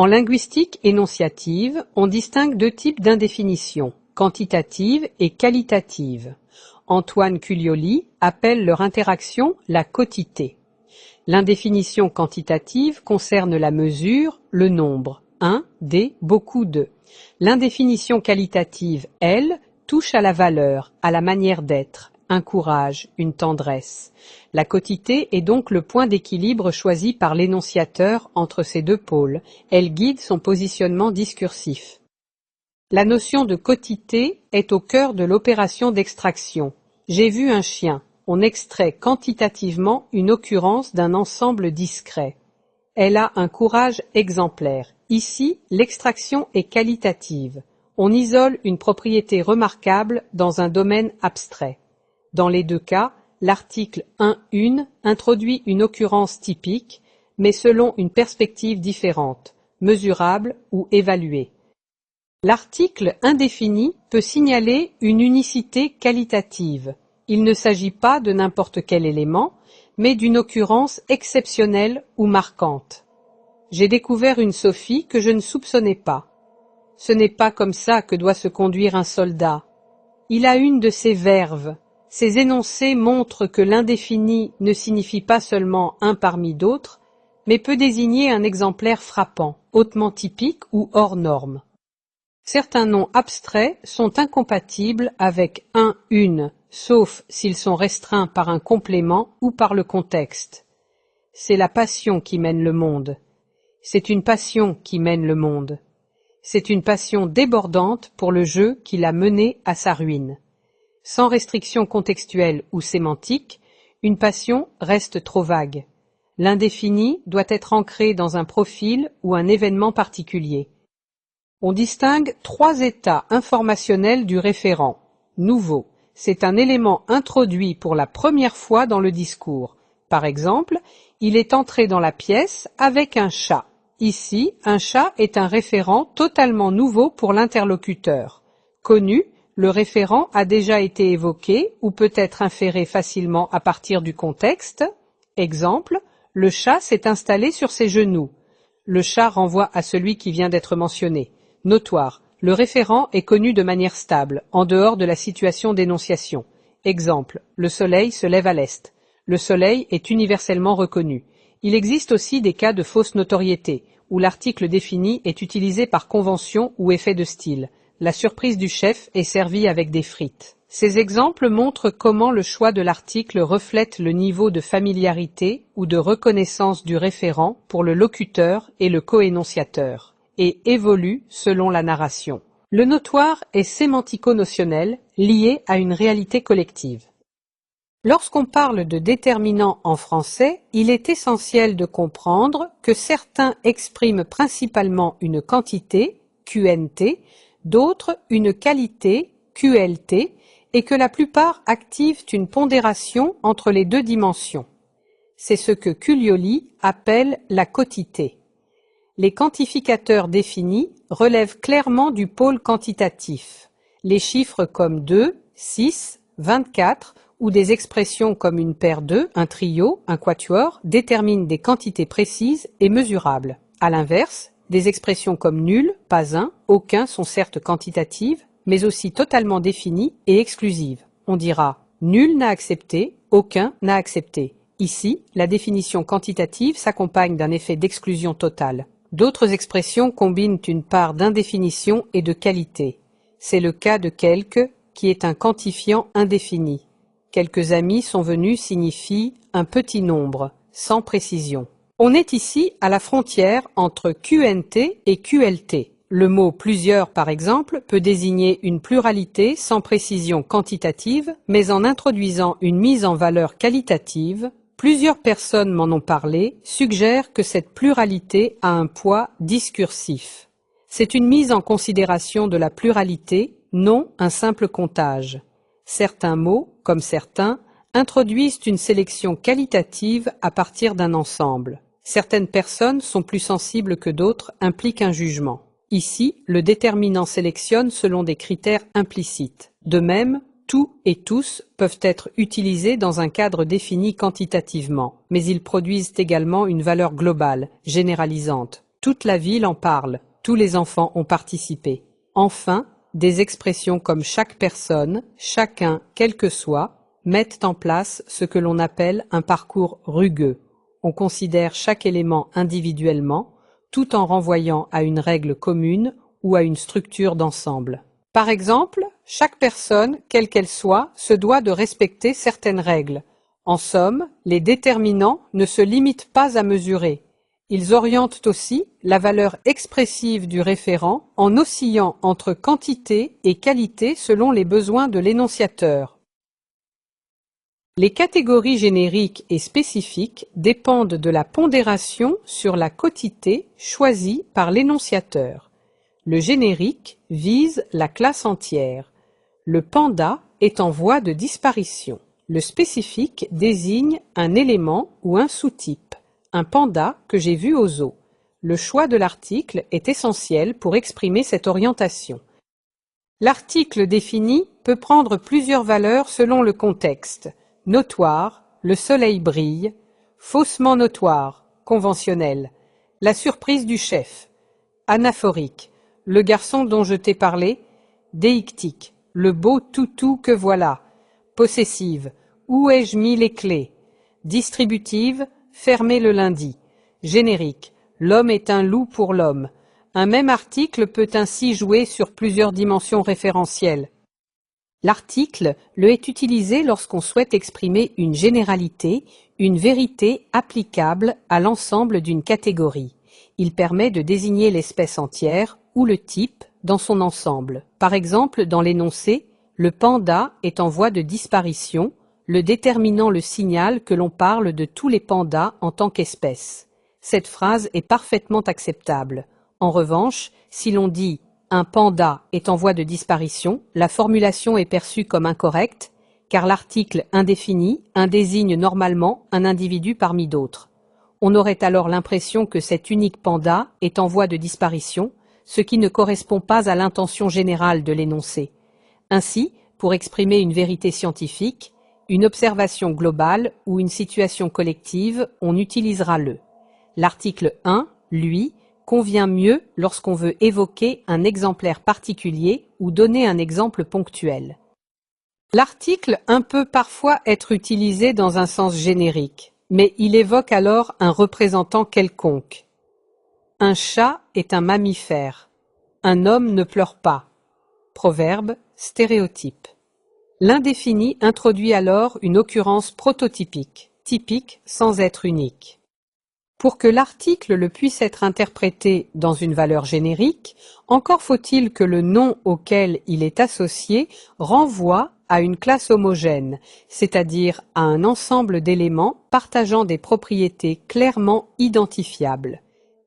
En linguistique énonciative, on distingue deux types d'indéfinitions, quantitative et qualitative. Antoine Culioli appelle leur interaction la quotité. L'indéfinition quantitative concerne la mesure, le nombre, un, des, beaucoup de. L'indéfinition qualitative, elle, touche à la valeur, à la manière d'être, un courage, une tendresse. La quotité est donc le point d'équilibre choisi par l'énonciateur entre ces deux pôles. Elle guide son positionnement discursif. La notion de quotité est au cœur de l'opération d'extraction. J'ai vu un chien. On extrait quantitativement une occurrence d'un ensemble discret. Elle a un courage exemplaire. Ici, l'extraction est qualitative. On isole une propriété remarquable dans un domaine abstrait. Dans les deux cas, l'article 1-1 introduit une occurrence typique, mais selon une perspective différente, mesurable ou évaluée. L'article indéfini peut signaler une unicité qualitative. Il ne s'agit pas de n'importe quel élément, mais d'une occurrence exceptionnelle ou marquante. J'ai découvert une Sophie que je ne soupçonnais pas. Ce n'est pas comme ça que doit se conduire un soldat. Il a une de ses verves. Ces énoncés montrent que l'indéfini ne signifie pas seulement un parmi d'autres, mais peut désigner un exemplaire frappant, hautement typique ou hors norme. Certains noms abstraits sont incompatibles avec un, une, sauf s'ils sont restreints par un complément ou par le contexte. C'est la passion qui mène le monde. C'est une passion qui mène le monde. C'est une passion débordante pour le jeu qui l'a mené à sa ruine. Sans restriction contextuelle ou sémantique, une passion reste trop vague. L'indéfini doit être ancré dans un profil ou un événement particulier. On distingue trois états informationnels du référent. Nouveau, c'est un élément introduit pour la première fois dans le discours. Par exemple, il est entré dans la pièce avec un chat. Ici, un chat est un référent totalement nouveau pour l'interlocuteur. Connu, le référent a déjà été évoqué ou peut être inféré facilement à partir du contexte. Exemple, le chat s'est installé sur ses genoux. Le chat renvoie à celui qui vient d'être mentionné. Notoire, le référent est connu de manière stable, en dehors de la situation d'énonciation. Exemple, le soleil se lève à l'est. Le soleil est universellement reconnu. Il existe aussi des cas de fausse notoriété, où l'article défini est utilisé par convention ou effet de style. La surprise du chef est servie avec des frites. Ces exemples montrent comment le choix de l'article reflète le niveau de familiarité ou de reconnaissance du référent pour le locuteur et le co-énonciateur, et évolue selon la narration. Le notoire est sémantico-notionnel, lié à une réalité collective. Lorsqu'on parle de déterminants en français, il est essentiel de comprendre que certains expriment principalement une quantité, QNT, d'autres une qualité, QLT, et que la plupart activent une pondération entre les deux dimensions. C'est ce que Culioli appelle la quotité. Les quantificateurs définis relèvent clairement du pôle quantitatif. Les chiffres comme 2, 6, 24 ou des expressions comme une paire de, un trio, un quatuor déterminent des quantités précises et mesurables. À l'inverse, des expressions comme nul, pas un, aucun sont certes quantitatives, mais aussi totalement définies et exclusives. On dira nul n'a accepté, aucun n'a accepté. Ici, la définition quantitative s'accompagne d'un effet d'exclusion totale. D'autres expressions combinent une part d'indéfinition et de qualité. C'est le cas de quelque, qui est un quantifiant indéfini. Quelques amis sont venus signifie un petit nombre, sans précision. On est ici à la frontière entre QNT et QLT. Le mot plusieurs, par exemple, peut désigner une pluralité sans précision quantitative, mais en introduisant une mise en valeur qualitative, plusieurs personnes m'en ont parlé, suggèrent que cette pluralité a un poids discursif. C'est une mise en considération de la pluralité, non un simple comptage. Certains mots, comme certains, introduisent une sélection qualitative à partir d'un ensemble. Certaines personnes sont plus sensibles que d'autres, impliquent un jugement. Ici, le déterminant sélectionne selon des critères implicites. De même, tout et tous peuvent être utilisés dans un cadre défini quantitativement, mais ils produisent également une valeur globale, généralisante. Toute la ville en parle, tous les enfants ont participé. Enfin, des expressions comme chaque personne, chacun, quel que soit, mettent en place ce que l'on appelle un parcours rugueux. On considère chaque élément individuellement, tout en renvoyant à une règle commune ou à une structure d'ensemble. Par exemple, chaque personne, quelle qu'elle soit, se doit de respecter certaines règles. En somme, les déterminants ne se limitent pas à mesurer. Ils orientent aussi la valeur expressive du référent en oscillant entre quantité et qualité selon les besoins de l'énonciateur. Les catégories génériques et spécifiques dépendent de la pondération sur la quotité choisie par l'énonciateur. Le générique vise la classe entière. Le panda est en voie de disparition. Le spécifique désigne un élément ou un sous-type. Un panda que j'ai vu au zoo. Le choix de l'article est essentiel pour exprimer cette orientation. L'article défini peut prendre plusieurs valeurs selon le contexte. Notoire, le soleil brille, faussement notoire, conventionnel, la surprise du chef, anaphorique, le garçon dont je t'ai parlé, déictique, le beau toutou que voilà, possessive, où ai-je mis les clés, distributive, fermé le lundi, générique, l'homme est un loup pour l'homme. Un même article peut ainsi jouer sur plusieurs dimensions référentielles. L'article est utilisé lorsqu'on souhaite exprimer une généralité, une vérité applicable à l'ensemble d'une catégorie. Il permet de désigner l'espèce entière ou le type dans son ensemble. Par exemple, dans l'énoncé « Le panda est en voie de disparition », le déterminant le signal que l'on parle de tous les pandas en tant qu'espèce. Cette phrase est parfaitement acceptable. En revanche, si l'on dit « un panda est en voie de disparition », la formulation est perçue comme incorrecte, car l'article indéfini désigne normalement un individu parmi d'autres. On aurait alors l'impression que cet unique panda est en voie de disparition, ce qui ne correspond pas à l'intention générale de l'énoncé. Ainsi, pour exprimer une vérité scientifique, une observation globale ou une situation collective, on utilisera le. L'article 1, lui, convient mieux lorsqu'on veut évoquer un exemplaire particulier ou donner un exemple ponctuel. L'article peut parfois être utilisé dans un sens générique, mais il évoque alors un représentant quelconque. Un chat est un mammifère. Un homme ne pleure pas. Proverbe, stéréotype. L'indéfini introduit alors une occurrence prototypique, typique sans être unique. Pour que l'article puisse être interprété dans une valeur générique, encore faut-il que le nom auquel il est associé renvoie à une classe homogène, c'est-à-dire à un ensemble d'éléments partageant des propriétés clairement identifiables.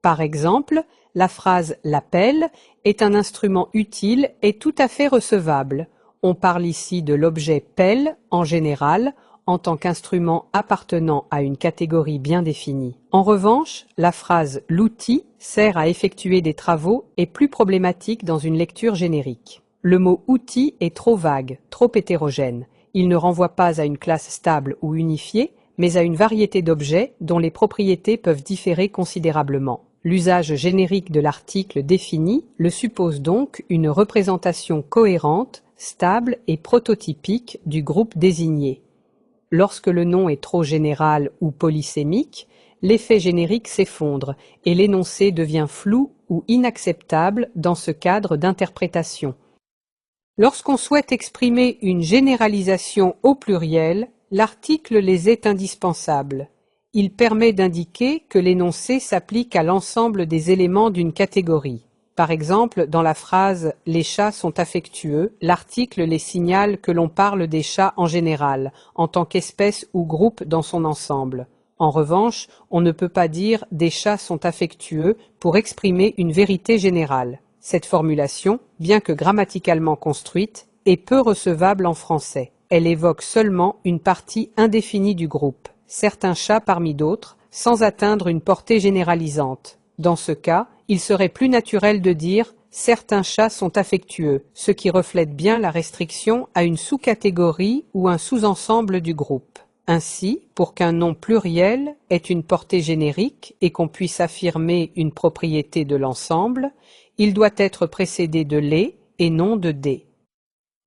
Par exemple, la phrase « l'appel » est un instrument utile et tout à fait recevable. On parle ici de l'objet pelle en général, en tant qu'instrument appartenant à une catégorie bien définie. En revanche, la phrase « l'outil » sert à effectuer des travaux est plus problématique dans une lecture générique. Le mot « outil » est trop vague, trop hétérogène. Il ne renvoie pas à une classe stable ou unifiée, mais à une variété d'objets dont les propriétés peuvent différer considérablement. L'usage générique de l'article défini le suppose donc une représentation cohérente, stable et prototypique du groupe désigné. Lorsque le nom est trop général ou polysémique, l'effet générique s'effondre et l'énoncé devient flou ou inacceptable dans ce cadre d'interprétation. Lorsqu'on souhaite exprimer une généralisation au pluriel, l'article les est indispensable. Il permet d'indiquer que l'énoncé s'applique à l'ensemble des éléments d'une catégorie. Par exemple, dans la phrase « Les chats sont affectueux », l'article les signale que l'on parle des chats en général, en tant qu'espèce ou groupe dans son ensemble. En revanche, on ne peut pas dire « des chats sont affectueux » pour exprimer une vérité générale. Cette formulation, bien que grammaticalement construite, est peu recevable en français. Elle évoque seulement une partie indéfinie du groupe, certains chats parmi d'autres, sans atteindre une portée généralisante. Dans ce cas, il serait plus naturel de dire « certains chats sont affectueux », ce qui reflète bien la restriction à une sous-catégorie ou un sous-ensemble du groupe. Ainsi, pour qu'un nom pluriel ait une portée générique et qu'on puisse affirmer une propriété de l'ensemble, il doit être précédé de les et non de des.